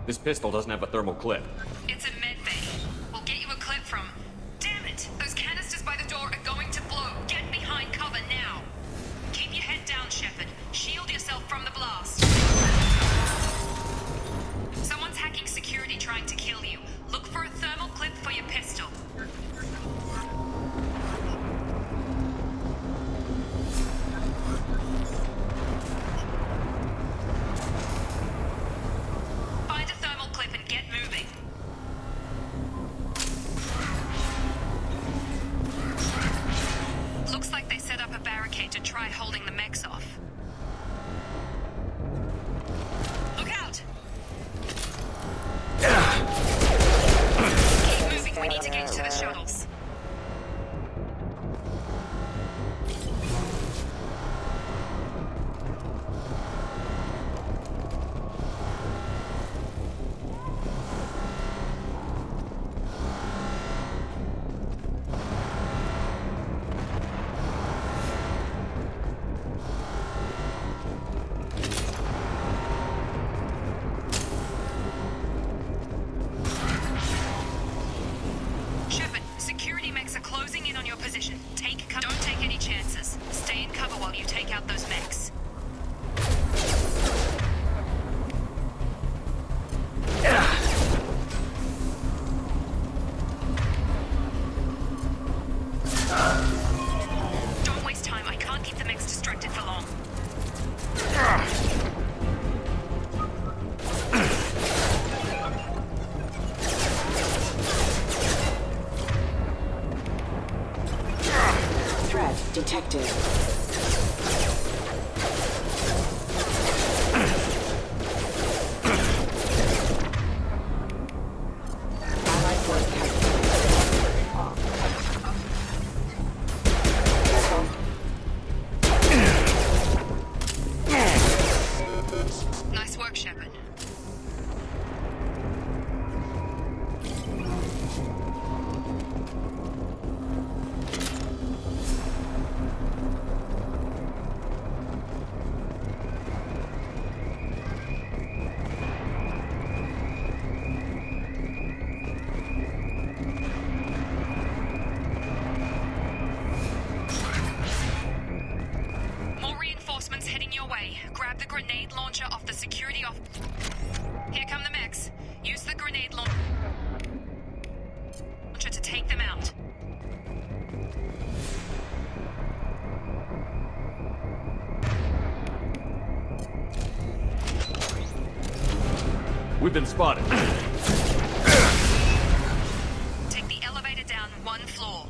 This pistol doesn't have a thermal clip. It's a med bay. We'll get you a clip from... Damn it! Those canisters by the door are going to blow. Get behind cover now. Keep your head down, Shepard. Shield yourself from the blast. Someone's hacking security trying to kill you. Look for a thermal clip for your pistol. Find a thermal clip and get moving. Looks like they set up a barricade to try holding the mechs off. Look out! Keep moving, we need to get to the shuttles. Shepard, security mechs are closing in on your position. Don't take any chances. Stay in cover while you take out those mechs. Don't waste time. I can't keep the mechs distracted for long. Threat detected. Allied force Nice work, Shepard. More reinforcements heading your way. Grab the grenade launcher off the security off. Here come the mechs. Use the grenade launcher to take them out. We've been spotted. Take the elevator down one floor.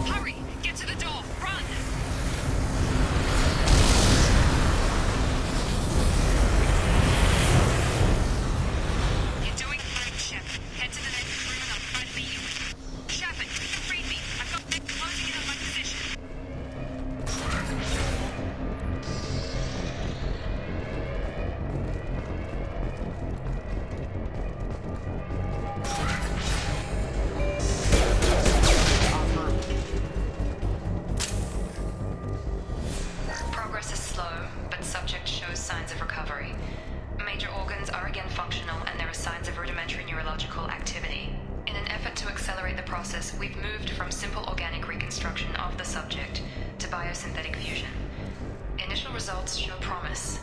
Hurry! Get to the door! Run! You're doing great, Shep. Head to the next room and I'll try to beat you. Shepard, you can read me. I've got them closing in on my position. Progress is slow, but subject shows signs of recovery. Major organs are again functional, and there are signs of rudimentary neurological activity. In an effort to accelerate the process, we've moved from simple organic reconstruction of the subject to biosynthetic fusion. Initial results show promise.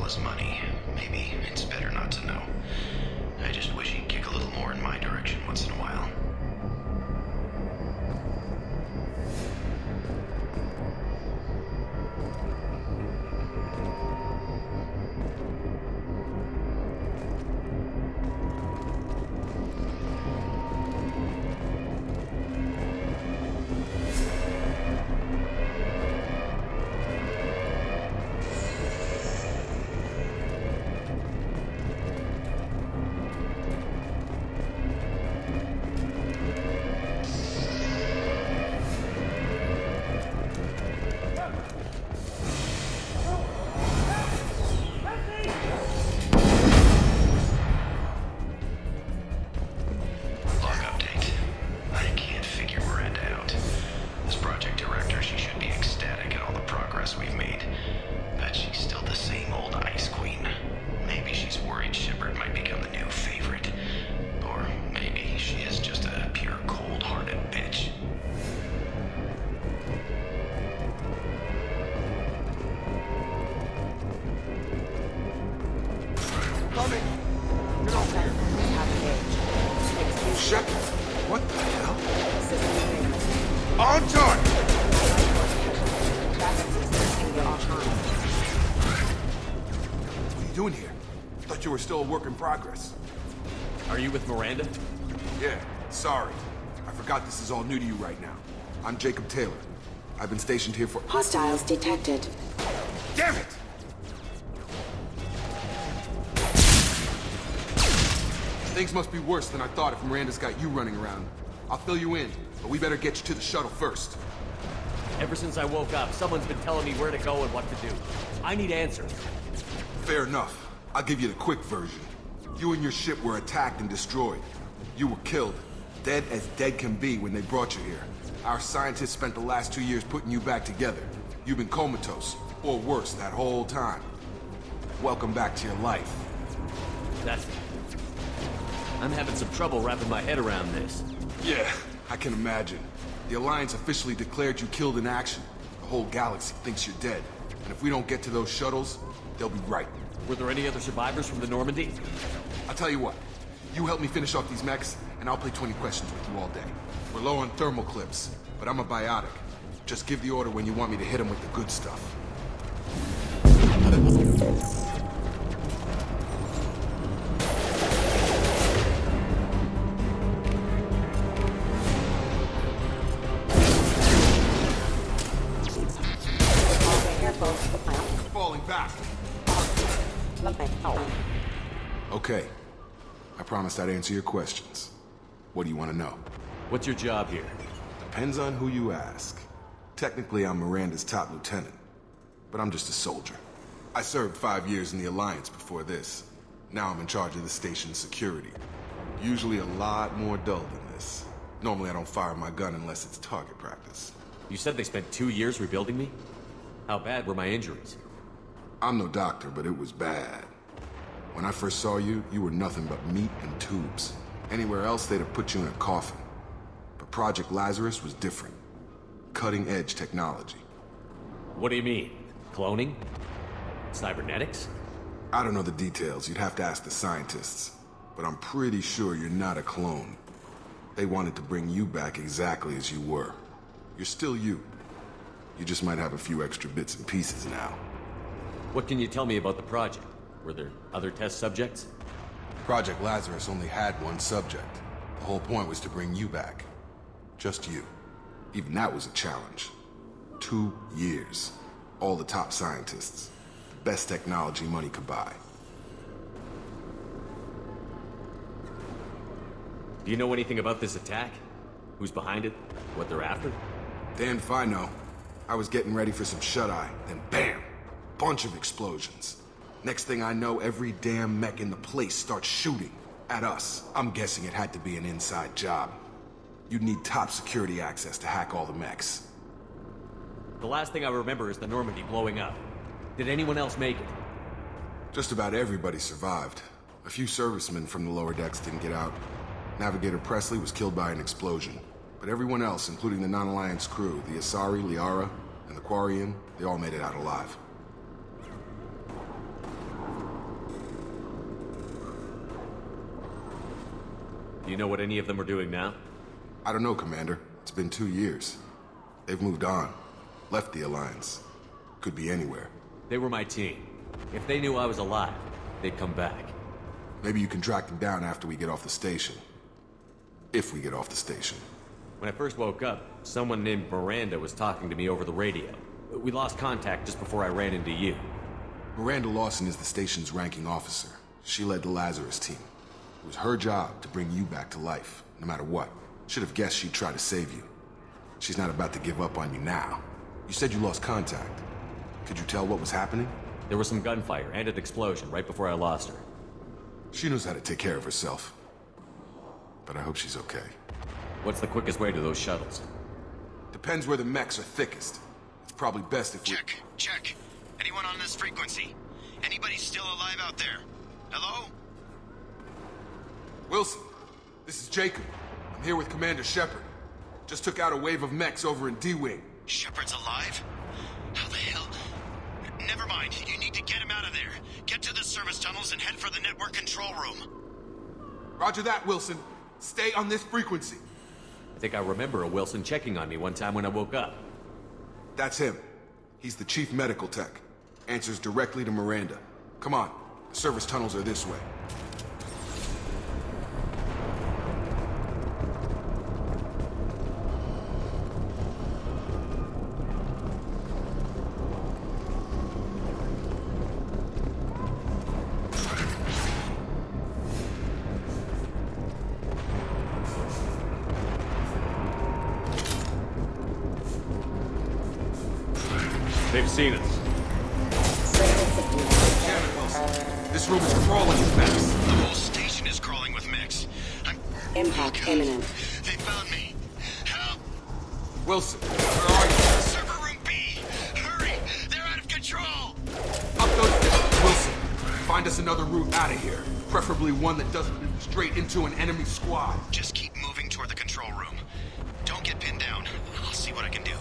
his money. Maybe it's better not to know. I just wish he'd kick a little more in my direction once in a while. Shut! What the hell? On target! What are you doing here? Thought you were still a work in progress. Are you with Miranda? Yeah, sorry. I forgot this is all new to you right now. I'm Jacob Taylor. I've been stationed here for— Hostiles detected. Damn it! Things must be worse than I thought if Miranda's got you running around. I'll fill you in, but we better get you to the shuttle first. Ever since I woke up, someone's been telling me where to go and what to do. I need answers. Fair enough. I'll give you the quick version. You and your ship were attacked and destroyed. You were killed. Dead as dead can be when they brought you here. Our scientists spent the last 2 years putting you back together. You've been comatose, or worse, that whole time. Welcome back to your life. That's it. I'm having some trouble wrapping my head around this. Yeah, I can imagine. The Alliance officially declared you killed in action. The whole galaxy thinks you're dead. And if we don't get to those shuttles, they'll be right. Were there any other survivors from the Normandy? I'll tell you what. You help me finish off these mechs, and I'll play 20 questions with you all day. We're low on thermal clips, but I'm a biotic. Just give the order when you want me to hit them with the good stuff. Falling back. Okay. I promised I'd answer your questions. What do you want to know? What's your job here? Depends on who you ask. Technically, I'm Miranda's top lieutenant, but I'm just a soldier. I served 5 years in the Alliance before this. Now I'm in charge of the station's security. Usually a lot more dull than this. Normally I don't fire my gun unless it's target practice. You said they spent 2 years rebuilding me? How bad were my injuries? I'm no doctor, but it was bad. When I first saw you, you were nothing but meat and tubes. Anywhere else, they'd have put you in a coffin. But Project Lazarus was different. Cutting-edge technology. What do you mean? Cloning? Cybernetics? I don't know the details. You'd have to ask the scientists. But I'm pretty sure you're not a clone. They wanted to bring you back exactly as you were. You're still you. You just might have a few extra bits and pieces now. What can you tell me about the project? Were there other test subjects? Project Lazarus only had one subject. The whole point was to bring you back. Just you. Even that was a challenge. 2 years. All the top scientists. The best technology money could buy. Do you know anything about this attack? Who's behind it? What they're after? Damn if I know. I was getting ready for some shut-eye, then bam! Bunch of explosions. Next thing I know, every damn mech in the place starts shooting at us. I'm guessing it had to be an inside job. You'd need top security access to hack all the mechs. The last thing I remember is the Normandy blowing up. Did anyone else make it? Just about everybody survived. A few servicemen from the lower decks didn't get out. Navigator Presley was killed by an explosion. But everyone else, including the non-Alliance crew, the Asari, Liara, and the Quarian, they all made it out alive. Do you know what any of them are doing now? I don't know, Commander. It's been 2 years. They've moved on. Left the Alliance. Could be anywhere. They were my team. If they knew I was alive, they'd come back. Maybe you can track them down after we get off the station. If we get off the station. When I first woke up, someone named Miranda was talking to me over the radio. We lost contact just before I ran into you. Miranda Lawson is the station's ranking officer. She led the Lazarus team. It was her job to bring you back to life, no matter what. Should have guessed she'd try to save you. She's not about to give up on you now. You said you lost contact. Could you tell what was happening? There was some gunfire and an explosion right before I lost her. She knows how to take care of herself. But I hope she's okay. What's the quickest way to those shuttles? Depends where the mechs are thickest. It's probably best if we... Check. Anyone on this frequency? Anybody still alive out there? Hello? Wilson, this is Jacob. I'm here with Commander Shepard. Just took out a wave of mechs over in D-Wing. Shepard's alive? How the hell? Never mind. You need to get him out of there. Get to the service tunnels and head for the network control room. Roger that, Wilson. Stay on this frequency. I think I remember a Wilson checking on me one time when I woke up. That's him. He's the chief medical tech. Answers directly to Miranda. Come on. The service tunnels are this way. They've seen us. Damn it, Wilson. This room is crawling with mechs. The whole station is crawling with mechs. Impact imminent. They found me. Help! Wilson, where are you? Server room B! Hurry! They're out of control! Up those stairs. Wilson, find us another route out of here. Preferably one that doesn't lead straight into an enemy squad. Just keep moving toward the control room. Don't get pinned down. I'll see what I can do.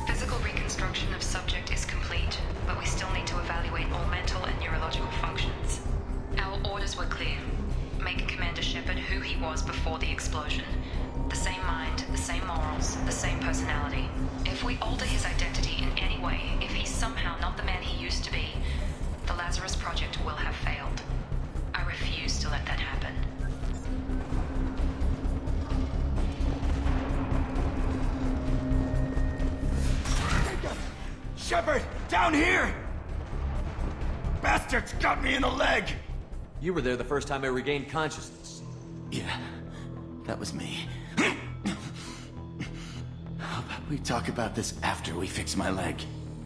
Physical reconstruction of subject is complete, but we still need to evaluate all mental and neurological functions. Our orders were clear. Make Commander Shepard who he was before the explosion. The same mind, the same morals, the same personality. If we alter his identity in any way, if he's somehow not the man he used to be, the Lazarus Project will have failed. I refuse to let that happen. Shepard, down here! Bastards got me in the leg! You were there the first time I regained consciousness. Yeah, that was me. How about we talk about this after we fix my leg?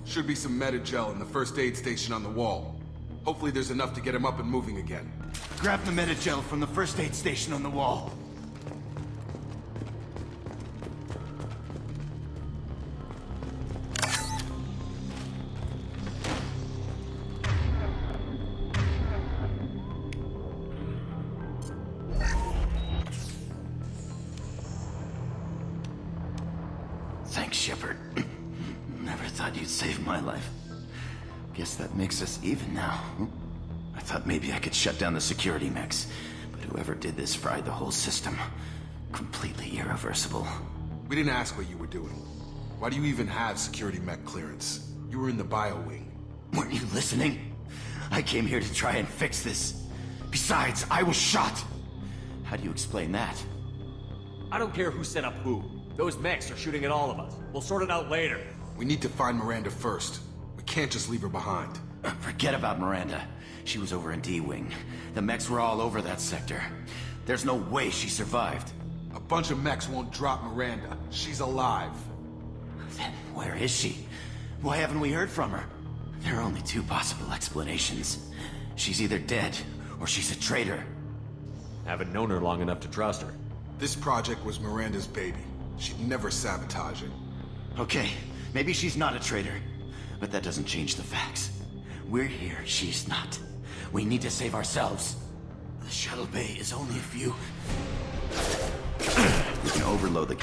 Should be some Metagel in the first aid station on the wall. Hopefully there's enough to get him up and moving again. Grab the Metagel from the first aid station on the wall. Thanks, Shepard. Never thought you'd save my life. Guess that makes us even now. I thought maybe I could shut down the security mechs, but whoever did this fried the whole system. Completely irreversible. We didn't ask what you were doing. Why do you even have security mech clearance? You were in the bio wing. Weren't you listening? I came here to try and fix this. Besides, I was shot. How do you explain that? I don't care who set up who. Those mechs are shooting at all of us. We'll sort it out later. We need to find Miranda first. We can't just leave her behind. Forget about Miranda. She was over in D-Wing. The mechs were all over that sector. There's no way she survived. A bunch of mechs won't drop Miranda. She's alive. Then where is she? Why haven't we heard from her? There are only two possible explanations. She's either dead, or she's a traitor. Haven't known her long enough to trust her. This project was Miranda's baby. She'd never sabotage it. Okay, maybe she's not a traitor, but that doesn't change the facts. We're here, she's not. We need to save ourselves. The shuttle bay is only a few... We can overload the...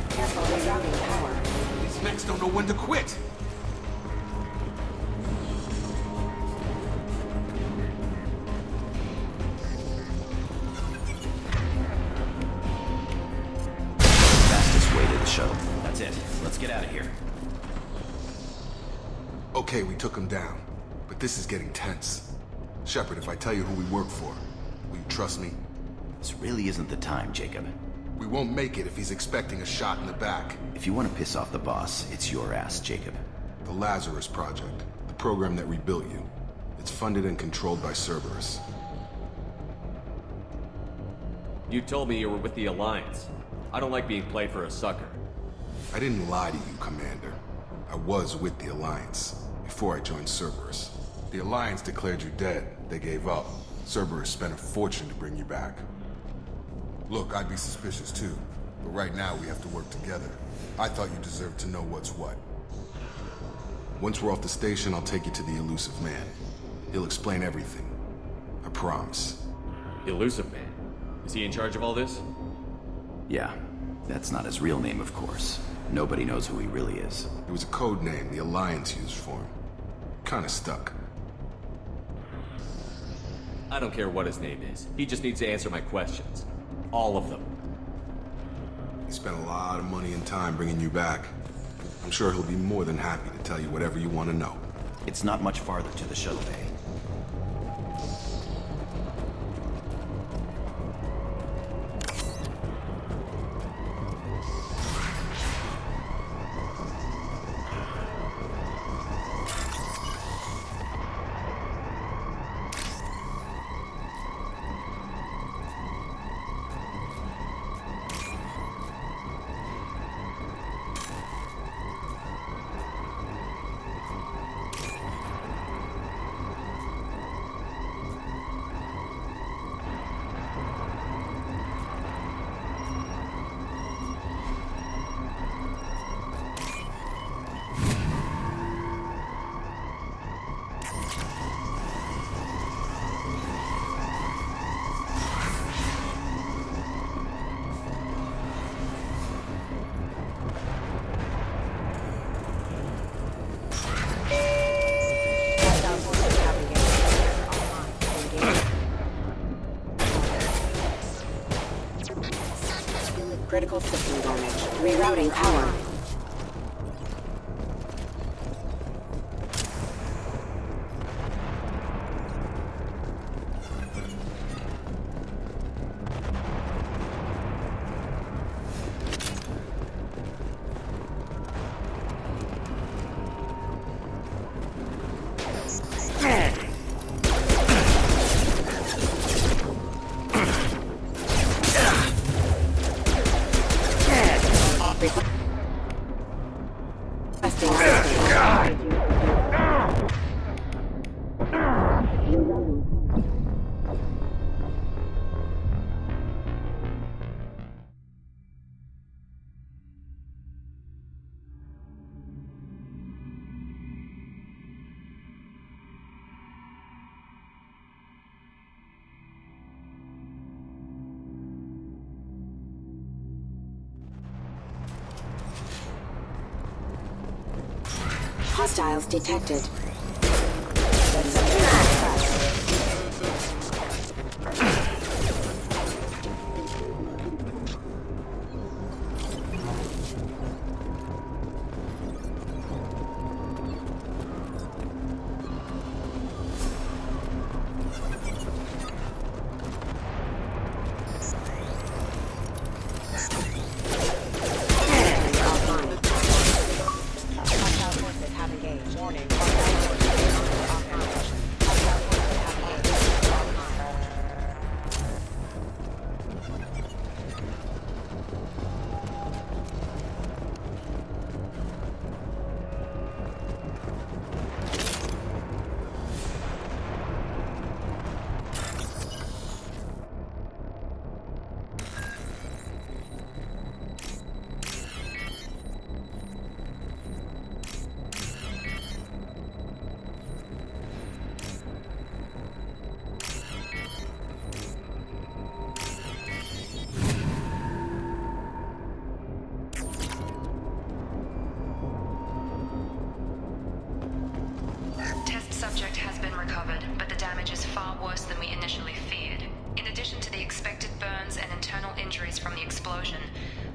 Careful, rerouting power. These mechs don't know when to quit. Fastest way to the shuttle. That's it. Let's get out of here. Okay, we took him down. But this is getting tense. Shepard, if I tell you who we work for, will you trust me? This really isn't the time, Jacob. We won't make it if he's expecting a shot in the back. If you want to piss off the boss, it's your ass, Jacob. The Lazarus Project, the program that rebuilt you. It's funded and controlled by Cerberus. You told me you were with the Alliance. I don't like being played for a sucker. I didn't lie to you, Commander. I was with the Alliance, before I joined Cerberus. The Alliance declared you dead. They gave up. Cerberus spent a fortune to bring you back. Look, I'd be suspicious too, but right now we have to work together. I thought you deserved to know what's what. Once we're off the station, I'll take you to the Elusive Man. He'll explain everything. I promise. Elusive Man? Is he in charge of all this? Yeah, that's not his real name, of course. Nobody knows who he really is. It was a code name the Alliance used for him. Kinda stuck. I don't care what his name is. He just needs to answer my questions. All of them. He spent a lot of money and time bringing you back. I'm sure he'll be more than happy to tell you whatever you want to know. It's not much farther to the shuttle bay. Critical system damage. Rerouting power. Requesting assistance. Hostiles detected. Hostile forces have engaged. Warning. far worse than we initially feared. In addition to the expected burns and internal injuries from the explosion,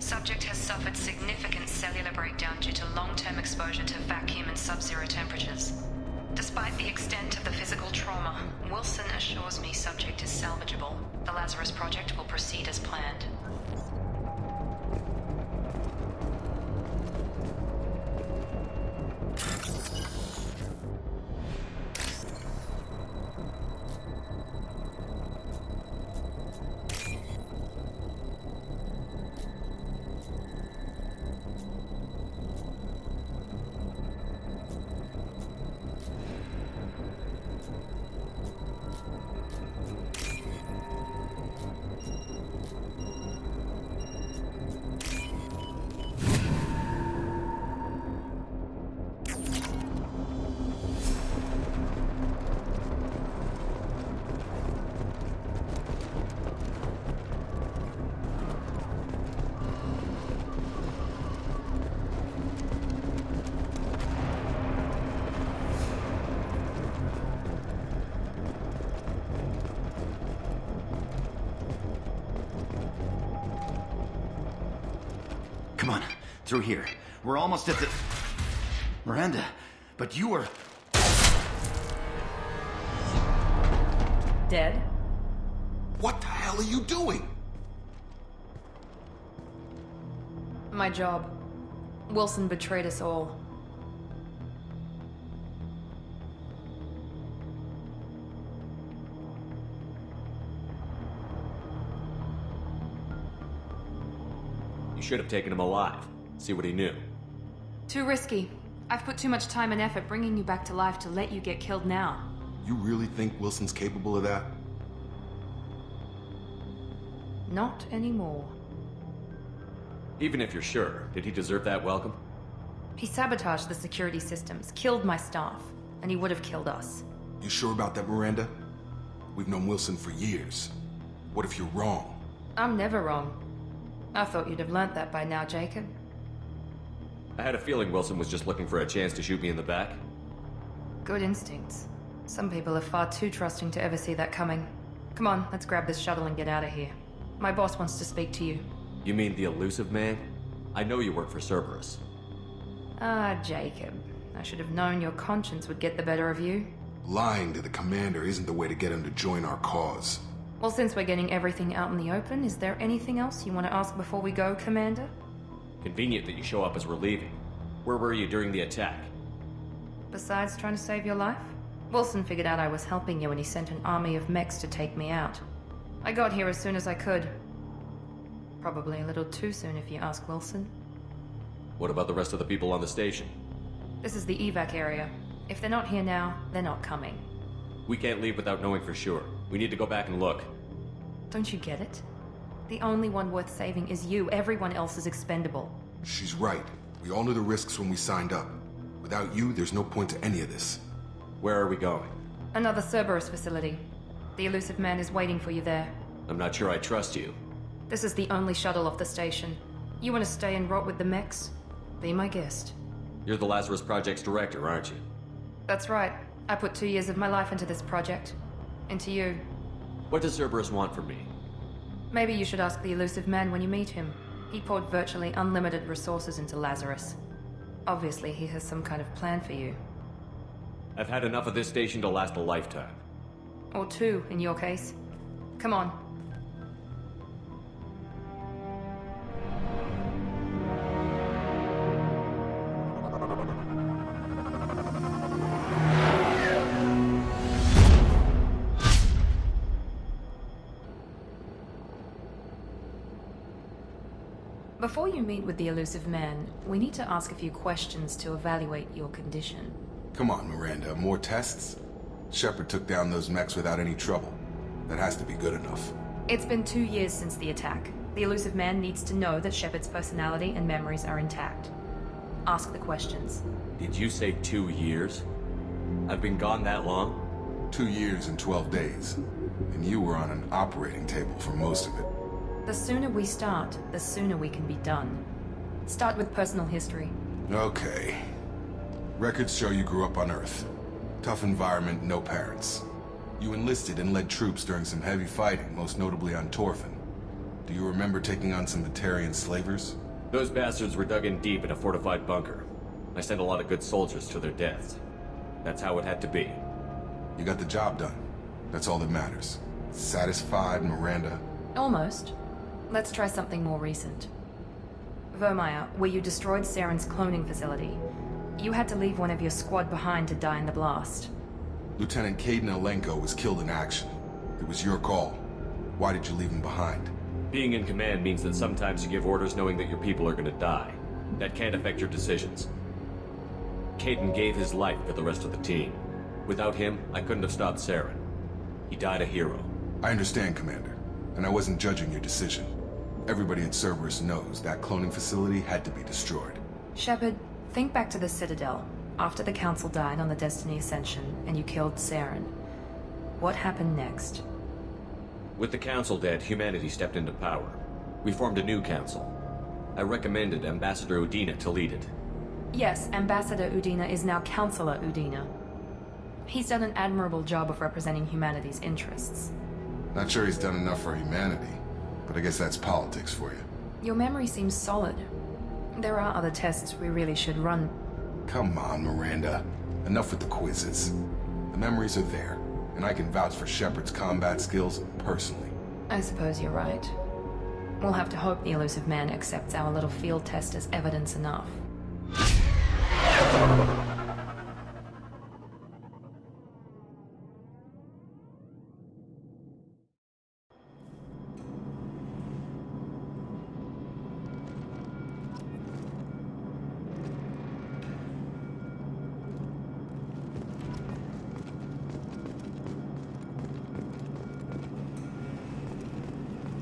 subject has suffered significant cellular breakdown due to long-term exposure to vacuum and sub-zero temperatures. Despite the extent of the physical trauma, Wilson assures me subject is salvageable. The Lazarus project will proceed as planned. Come on, through here. We're almost at the... Miranda, but you were... Dead? What the hell are you doing? My job. Wilson betrayed us all. You should have taken him alive. See what he knew. Too risky. I've put too much time and effort bringing you back to life to let you get killed now. You really think Wilson's capable of that? Not anymore. Even if you're sure, did he deserve that welcome? He sabotaged the security systems, killed my staff, and he would have killed us. You sure about that, Miranda? We've known Wilson for years. What if you're wrong? I'm never wrong. I thought you'd have learnt that by now, Jacob. I had a feeling Wilson was just looking for a chance to shoot me in the back. Good instincts. Some people are far too trusting to ever see that coming. Come on, let's grab this shuttle and get out of here. My boss wants to speak to you. You mean the elusive man? I know you work for Cerberus. Ah, Jacob. I should have known your conscience would get the better of you. Lying to the commander isn't the way to get him to join our cause. Well, since we're getting everything out in the open, is there anything else you want to ask before we go, Commander? Convenient that you show up as we're leaving. Where were you during the attack? Besides trying to save your life? Wilson figured out I was helping you and he sent an army of mechs to take me out. I got here as soon as I could. Probably a little too soon if you ask Wilson. What about the rest of the people on the station? This is the evac area. If they're not here now, they're not coming. We can't leave without knowing for sure. We need to go back and look. Don't you get it? The only one worth saving is you. Everyone else is expendable. She's right. We all knew the risks when we signed up. Without you, there's no point to any of this. Where are we going? Another Cerberus facility. The elusive man is waiting for you there. I'm not sure I trust you. This is the only shuttle off the station. You want to stay and rot with the mechs? Be my guest. You're the Lazarus Project's director, aren't you? That's right. I put 2 years of my life into this project. Into you. What does Cerberus want from me? Maybe you should ask the elusive man when you meet him. He poured virtually unlimited resources into Lazarus. Obviously, he has some kind of plan for you. I've had enough of this station to last a lifetime. Or 2, in your case. Come on. Before you meet with the elusive man, we need to ask a few questions to evaluate your condition. Come on, Miranda. More tests? Shepard took down those mechs without any trouble. That has to be good enough. It's been 2 years since the attack. The elusive man needs to know that Shepard's personality and memories are intact. Ask the questions. Did you say 2 years? I've been gone that long? 2 years and 12 days. And you were on an operating table for most of it. The sooner we start, the sooner we can be done. Start with personal history. Okay. Records show you grew up on Earth. Tough environment, no parents. You enlisted and led troops during some heavy fighting, most notably on Torfin. Do you remember taking on some Batarian slavers? Those bastards were dug in deep in a fortified bunker. I sent a lot of good soldiers to their deaths. That's how it had to be. You got the job done. That's all that matters. Satisfied, Miranda? Almost. Let's try something more recent. Vermeer, where you destroyed Saren's cloning facility, you had to leave one of your squad behind to die in the blast. Lieutenant Caden Alenko was killed in action. It was your call. Why did you leave him behind? Being in command means that sometimes you give orders knowing that your people are gonna die. That can't affect your decisions. Caden gave his life for the rest of the team. Without him, I couldn't have stopped Saren. He died a hero. I understand, Commander, and I wasn't judging your decision. Everybody at Cerberus knows that cloning facility had to be destroyed. Shepard, think back to the Citadel, after the Council died on the Destiny Ascension and you killed Saren. What happened next? With the Council dead, humanity stepped into power. We formed a new Council. I recommended Ambassador Udina to lead it. Yes, Ambassador Udina is now Councillor Udina. He's done an admirable job of representing humanity's interests. Not sure he's done enough for humanity, but I guess that's politics for you. Your memory seems solid. There are other tests we really should run. Come on, Miranda. Enough with the quizzes. The memories are there, and I can vouch for Shepard's combat skills personally. I suppose you're right. We'll have to hope the Elusive Man accepts our little field test as evidence enough.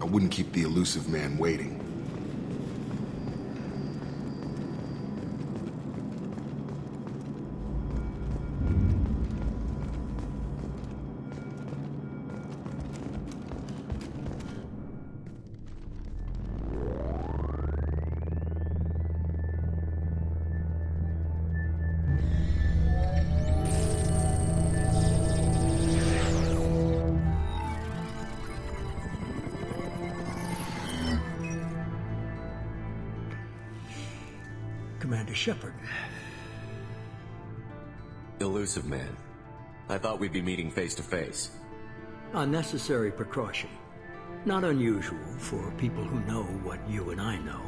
I wouldn't keep the Elusive Man waiting. Commander Shepard. Elusive Man. I thought we'd be meeting face to face. A necessary precaution. Not unusual for people who know what you and I know.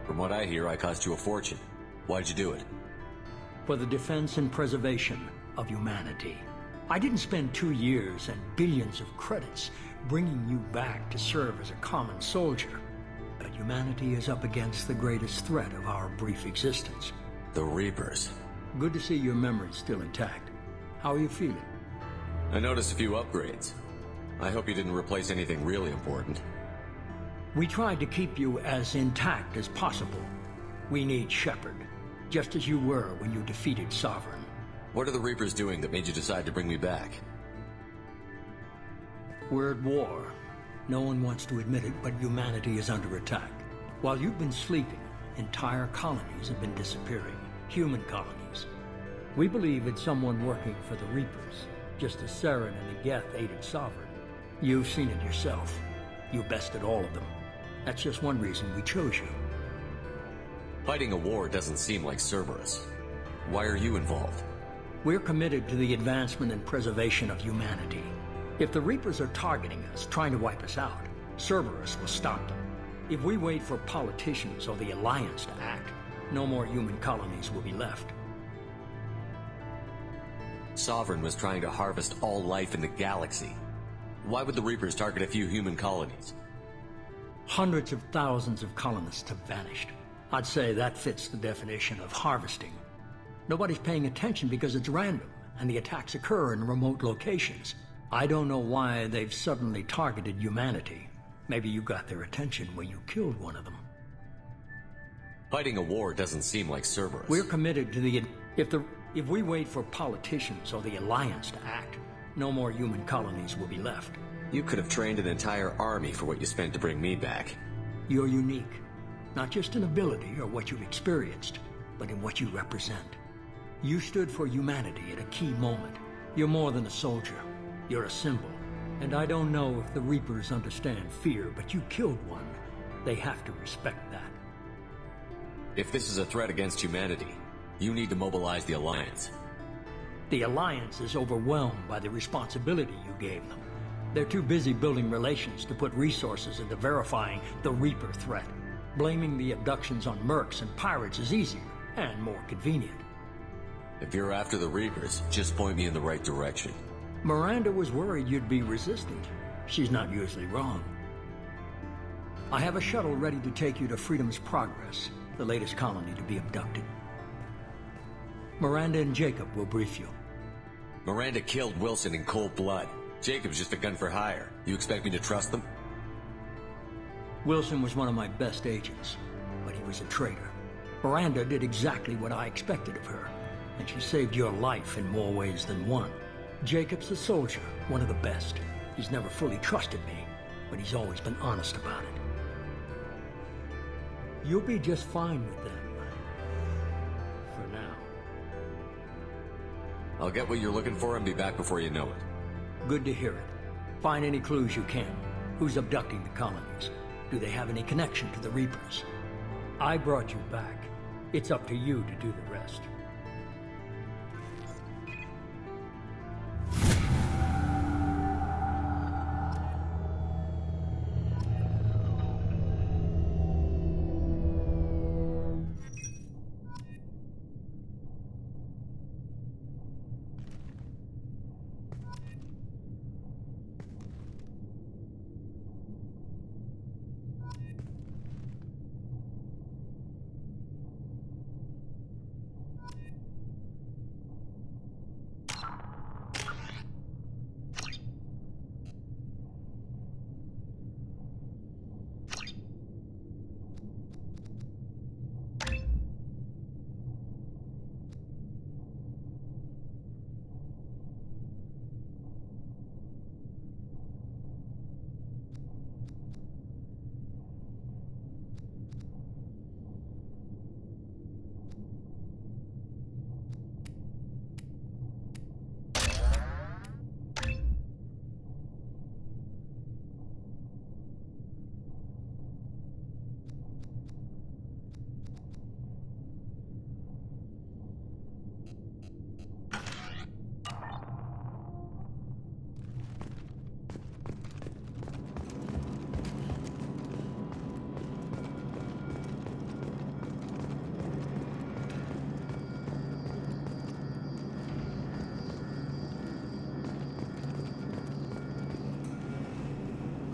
From what I hear, I cost you a fortune. Why'd you do it? For the defense and preservation of humanity. I didn't spend 2 years and billions of credits bringing you back to serve as a common soldier. But humanity is up against the greatest threat of our brief existence. The Reapers. Good to see your memory's still intact. How are you feeling? I noticed a few upgrades. I hope you didn't replace anything really important. We tried to keep you as intact as possible. We need Shepard, just as you were when you defeated Sovereign. What are the Reapers doing that made you decide to bring me back? We're at war. No one wants to admit it, but humanity is under attack. While you've been sleeping, entire colonies have been disappearing. Human colonies. We believe it's someone working for the Reapers, just as Saren and the Geth aided Sovereign. You've seen it yourself. You bested all of them. That's just one reason we chose you. Fighting a war doesn't seem like Cerberus. Why are you involved? We're committed to the advancement and preservation of humanity. If the Reapers are targeting us, trying to wipe us out, Cerberus will stop them. If we wait for politicians or the Alliance to act, no more human colonies will be left. Sovereign was trying to harvest all life in the galaxy. Why would the Reapers target a few human colonies? Hundreds of thousands of colonists have vanished. I'd say that fits the definition of harvesting. Nobody's paying attention because it's random, and the attacks occur in remote locations. I don't know why they've suddenly targeted humanity. Maybe you got their attention when you killed one of them. Fighting a war doesn't seem like Cerberus. We're committed to the... If we wait for politicians or the Alliance to act, no more human colonies will be left. You could have trained an entire army for what you spent to bring me back. You're unique. Not just in ability or what you've experienced, but in what you represent. You stood for humanity at a key moment. You're more than a soldier. You're a symbol. And I don't know if the Reapers understand fear, but you killed one. They have to respect that. If this is a threat against humanity, you need to mobilize the Alliance. The Alliance is overwhelmed by the responsibility you gave them. They're too busy building relations to put resources into verifying the Reaper threat. Blaming the abductions on mercs and pirates is easier and more convenient. If you're after the Reapers, just point me in the right direction. Miranda was worried you'd be resistant. She's not usually wrong. I have a shuttle ready to take you to Freedom's Progress, the latest colony to be abducted. Miranda and Jacob will brief you. Miranda killed Wilson in cold blood. Jacob's just a gun for hire. You expect me to trust them? Wilson was one of my best agents, but he was a traitor. Miranda did exactly what I expected of her, and she saved your life in more ways than one. Jacob's a soldier, one of the best. He's never fully trusted me, but he's always been honest about it. You'll be just fine with them. For now. I'll get what you're looking for and be back before you know it. Good to hear it. Find any clues you can. Who's abducting the colonies? Do they have any connection to the Reapers? I brought you back. It's up to you to do the rest.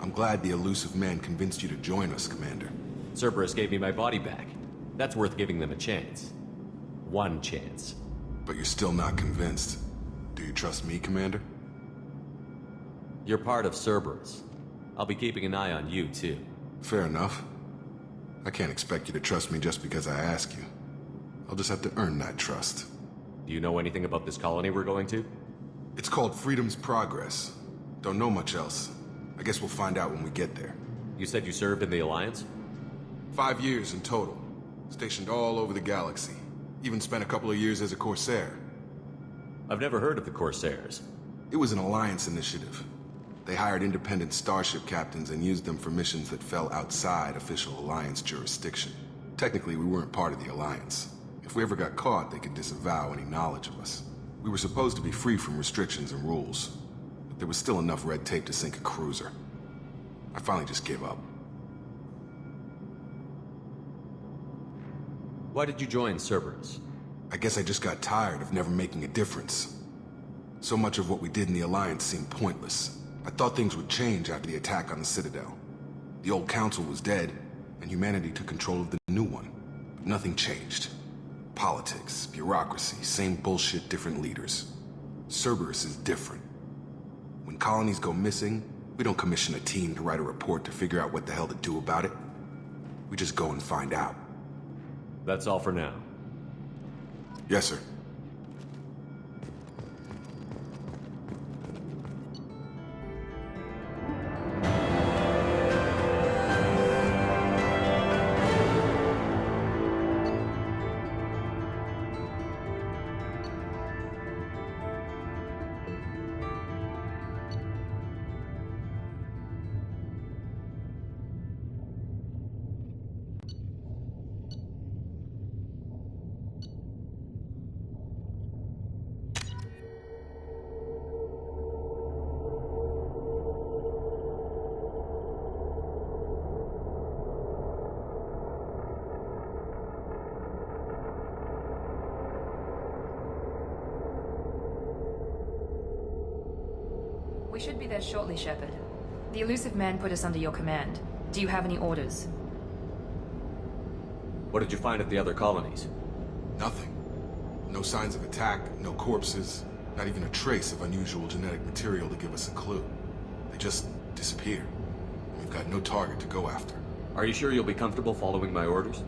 I'm glad the elusive man convinced you to join us, Commander. Cerberus gave me my body back. That's worth giving them a chance. One chance. But you're still not convinced. Do you trust me, Commander? You're part of Cerberus. I'll be keeping an eye on you, too. Fair enough. I can't expect you to trust me just because I ask you. I'll just have to earn that trust. Do you know anything about this colony we're going to? It's called Freedom's Progress. Don't know much else. I guess we'll find out when we get there. You said you served in the Alliance? 5 years in total. Stationed all over the galaxy. Even spent a couple of years as a Corsair. I've never heard of the Corsairs. It was an Alliance initiative. They hired independent starship captains and used them for missions that fell outside official Alliance jurisdiction. Technically, we weren't part of the Alliance. If we ever got caught, they could disavow any knowledge of us. We were supposed to be free from restrictions and rules. There was still enough red tape to sink a cruiser. I finally just gave up. Why did you join Cerberus? I guess I just got tired of never making a difference. So much of what we did in the Alliance seemed pointless. I thought things would change after the attack on the Citadel. The old council was dead, and humanity took control of the new one. But nothing changed. Politics, bureaucracy, same bullshit, different leaders. Cerberus is different. When colonies go missing, we don't commission a team to write a report to figure out what the hell to do about it. We just go and find out. That's all for now. Yes, sir. We should be there shortly, Shepard. The elusive man put us under your command. Do you have any orders? What did you find at the other colonies? Nothing. No signs of attack, no corpses, not even a trace of unusual genetic material to give us a clue. They just disappear. We've got no target to go after. Are you sure you'll be comfortable following my orders?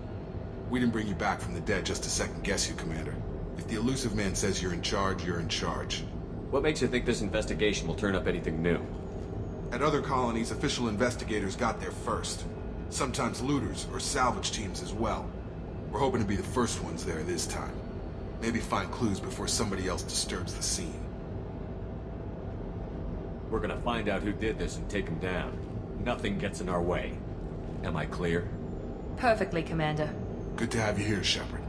We didn't bring you back from the dead just to second guess you, Commander. If the elusive man says you're in charge, you're in charge. What makes you think this investigation will turn up anything new? At other colonies, official investigators got there first. Sometimes looters or salvage teams as well. We're hoping to be the first ones there this time. Maybe find clues before somebody else disturbs the scene. We're gonna find out who did this and take him down. Nothing gets in our way. Am I clear? Perfectly, Commander. Good to have you here, Shepard.